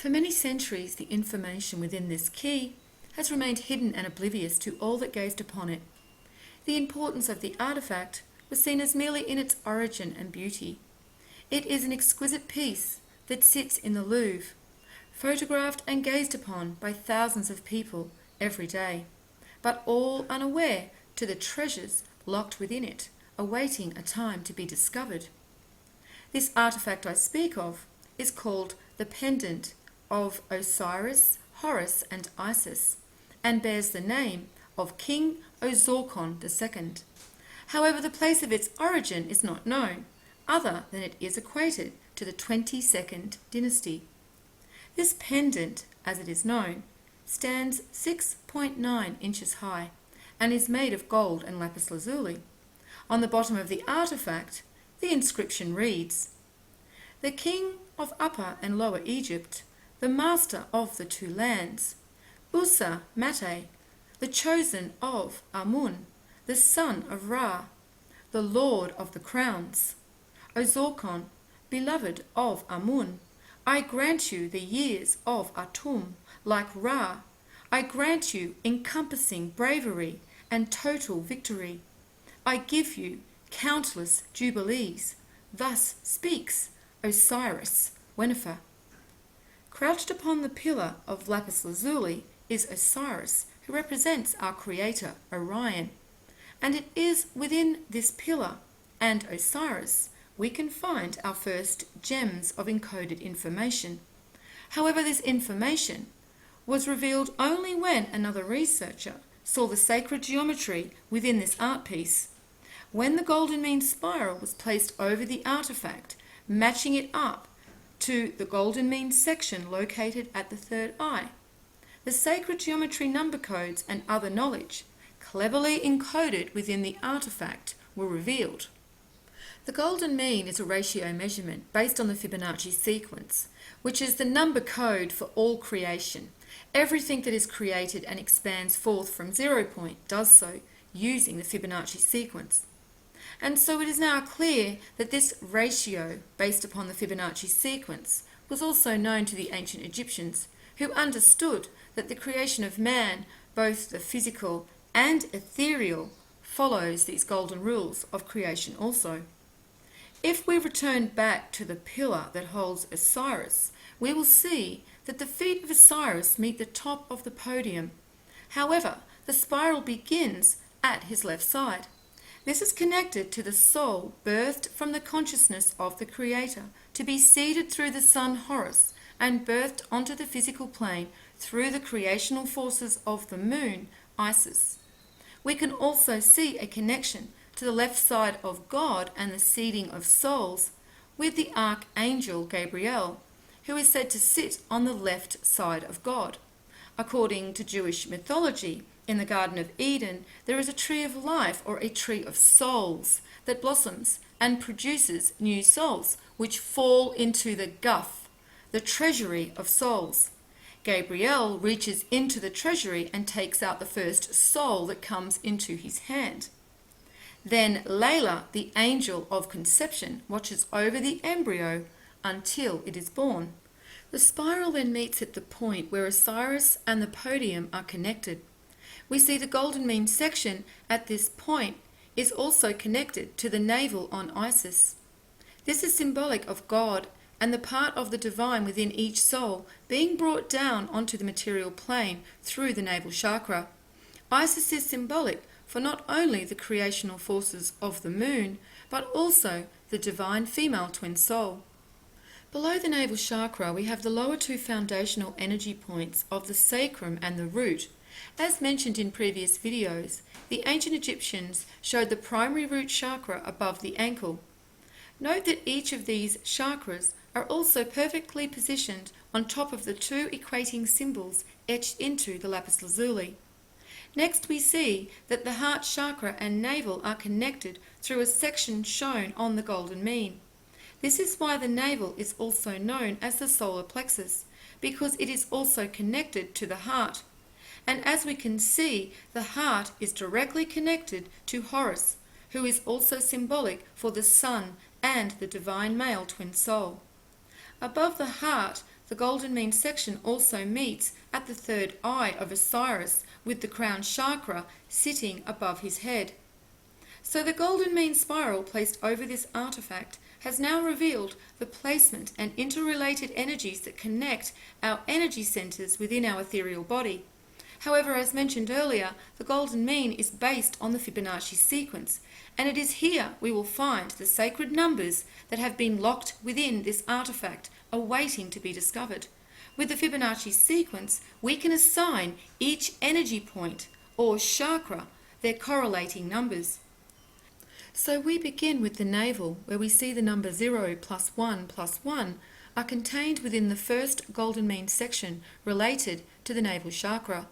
For many centuries, the information within this key has remained hidden and oblivious to all that gazed upon it. The importance of the artifact was seen as merely in its origin and beauty. It is an exquisite piece that sits in the Louvre, photographed and gazed upon by thousands of people every day, but all unaware to the treasures locked within it, awaiting a time to be discovered. This artifact I speak of is called the pendant of Osiris, Horus and Isis, and bears the name of King Osiris II. However, the place of its origin is not known, other than it is equated to the 22nd dynasty. This pendant, as it is known, stands 6.9 inches high and is made of gold and lapis lazuli. On the bottom of the artifact, the inscription reads, "The King of Upper and Lower Egypt, the master of the two lands, Usa Mate, the chosen of Amun, the son of Ra, the lord of the crowns, Ozorkon, beloved of Amun, I grant you the years of Atum, like Ra. I grant you encompassing bravery and total victory. I give you countless jubilees. Thus speaks Osiris Wenifer." Crouched upon the pillar of lapis lazuli is Osiris, who represents our creator, Orion. And it is within this pillar and Osiris we can find our first gems of encoded information. However, this information was revealed only when another researcher saw the sacred geometry within this art piece. When the golden mean spiral was placed over the artifact, matching it up to the golden mean section located at the third eye, the sacred geometry number codes and other knowledge, cleverly encoded within the artifact, were revealed. The golden mean is a ratio measurement based on the Fibonacci sequence, which is the number code for all creation. Everything that is created and expands forth from 0 point does so using the Fibonacci sequence. And so it is now clear that this ratio, based upon the Fibonacci sequence, was also known to the ancient Egyptians, who understood that the creation of man, both the physical and ethereal, follows these golden rules of creation also. If we return back to the pillar that holds Osiris, we will see that the feet of Osiris meet the top of the podium. However, the spiral begins at his left side. This is connected to the soul birthed from the consciousness of the Creator, to be seeded through the sun Horus and birthed onto the physical plane through the creational forces of the moon Isis. We can also see a connection to the left side of God and the seeding of souls with the archangel Gabriel, who is said to sit on the left side of God. According to Jewish mythology, in the Garden of Eden, there is a tree of life, or a tree of souls, that blossoms and produces new souls, which fall into the guf, the treasury of souls. Gabriel reaches into the treasury and takes out the first soul that comes into his hand. Then Layla, the angel of conception, watches over the embryo until it is born. The spiral then meets at the point where Osiris and the podium are connected. We see the golden mean section at this point is also connected to the navel on Isis. This is symbolic of God and the part of the divine within each soul being brought down onto the material plane through the navel chakra. Isis is symbolic for not only the creational forces of the moon, but also the divine female twin soul. Below the navel chakra, we have the lower two foundational energy points of the sacrum and the root. As mentioned in previous videos, the ancient Egyptians showed the primary root chakra above the ankle. Note that each of these chakras are also perfectly positioned on top of the two equating symbols etched into the lapis lazuli. Next, we see that the heart chakra and navel are connected through a section shown on the golden mean. This is why the navel is also known as the solar plexus, because it is also connected to the heart. And as we can see, the heart is directly connected to Horus, who is also symbolic for the sun and the divine male twin soul. Above the heart, the golden mean section also meets at the third eye of Osiris, with the crown chakra sitting above his head. So the golden mean spiral placed over this artifact has now revealed the placement and interrelated energies that connect our energy centers within our ethereal body. However, as mentioned earlier, the golden mean is based on the Fibonacci sequence, and it is here we will find the sacred numbers that have been locked within this artifact, awaiting to be discovered. With the Fibonacci sequence, we can assign each energy point, or chakra, their correlating numbers. So we begin with the navel, where we see the number 0 plus 1 plus 1 are contained within the first golden mean section related to the navel chakra.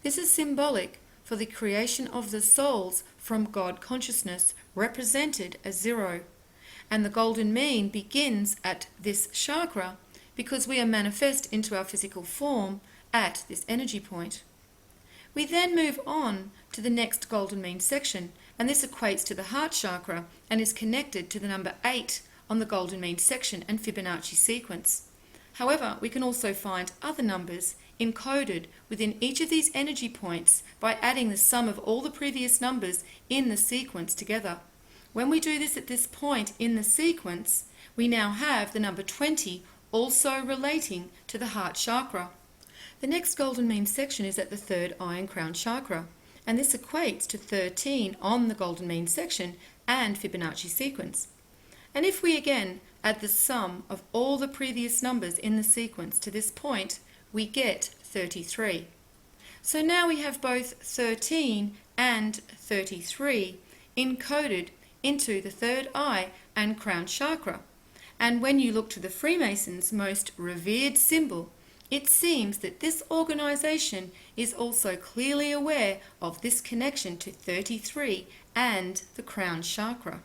This is symbolic for the creation of the souls from God consciousness, represented as 0. And the golden mean begins at this chakra because we are manifest into our physical form at this energy point. We then move on to the next golden mean section, and this equates to the heart chakra and is connected to the number 8 on the golden mean section and Fibonacci sequence. However, we can also find other numbers encoded within each of these energy points by adding the sum of all the previous numbers in the sequence together. When we do this at this point in the sequence, we now have the number 20 also relating to the heart chakra. The next golden mean section is at the third eye and crown chakra, and this equates to 13 on the golden mean section and Fibonacci sequence. And if we again add the sum of all the previous numbers in the sequence to this point, we get 33. So now we have both 13 and 33 encoded into the third eye and crown chakra. And when you look to the Freemasons' most revered symbol, it seems that this organization is also clearly aware of this connection to 33 and the crown chakra.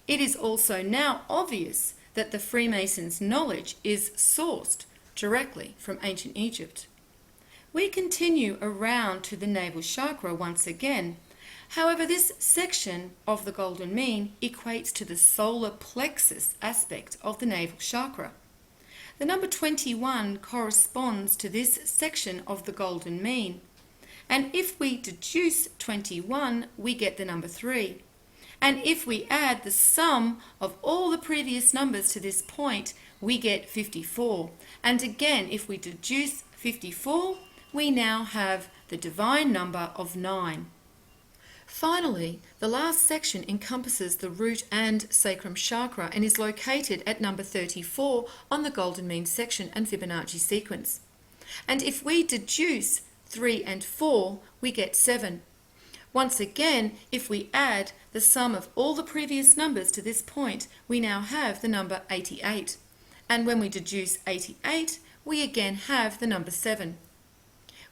It is also now obvious that the Freemasons' knowledge is sourced directly from ancient Egypt. We continue around to the navel chakra once again. However, this section of the golden mean equates to the solar plexus aspect of the navel chakra. The number 21 corresponds to this section of the golden mean, and if we deduce 21, we get the number 3. And if we add the sum of all the previous numbers to this point, we get 54. And again, if we deduce 54, we now have the divine number of 9. Finally, the last section encompasses the root and sacrum chakra and is located at number 34 on the golden mean section and Fibonacci sequence. And if we deduce 3 and 4, we get 7. Once again, if we add the sum of all the previous numbers to this point, we now have the number 88. And when we deduce 88, we again have the number 7.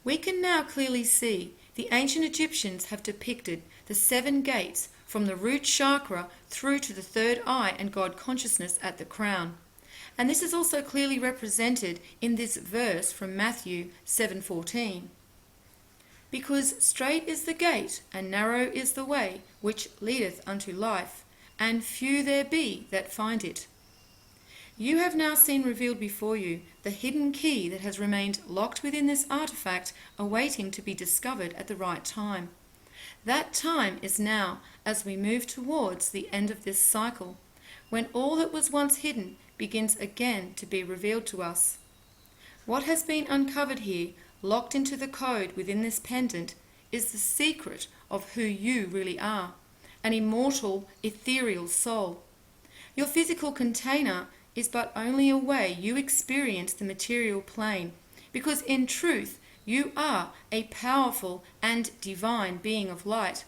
We can now clearly see the ancient Egyptians have depicted the 7 gates from the root chakra through to the third eye and God consciousness at the crown. And this is also clearly represented in this verse from Matthew 7:14. Because straight is the gate, and narrow is the way, which leadeth unto life, and few there be that find it. You have now seen revealed before you the hidden key that has remained locked within this artifact, awaiting to be discovered at the right time. That time is now, as we move towards the end of this cycle, when all that was once hidden begins again to be revealed to us. What has been uncovered here, locked into the code within this pendant, is the secret of who you really are, an immortal, ethereal soul. Your physical container is but only a way you experience the material plane, because in truth you are a powerful and divine being of light.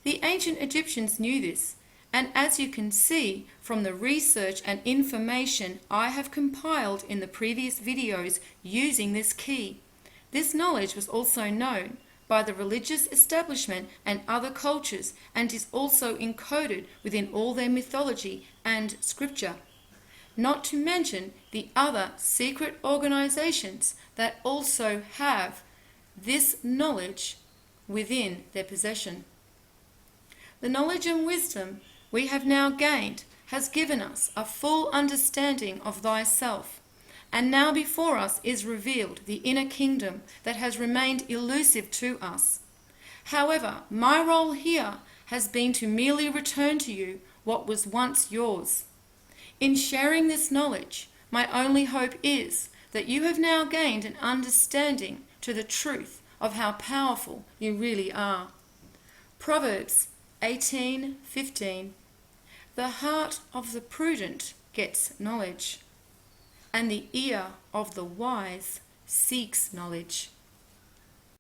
The ancient Egyptians knew this, and as you can see from the research and information I have compiled in the previous videos using this key, this knowledge was also known by the religious establishment and other cultures, and is also encoded within all their mythology and scripture. Not to mention the other secret organizations that also have this knowledge within their possession. The knowledge and wisdom we have now gained has given us a full understanding of thyself, And now before us is revealed the inner kingdom that has remained elusive to us. However, my role here has been to merely return to you what was once yours. In sharing this knowledge, my only hope is that you have now gained an understanding to the truth of how powerful you really are. Proverbs 18:15. The heart of the prudent gets knowledge, and the ear of the wise seeks knowledge.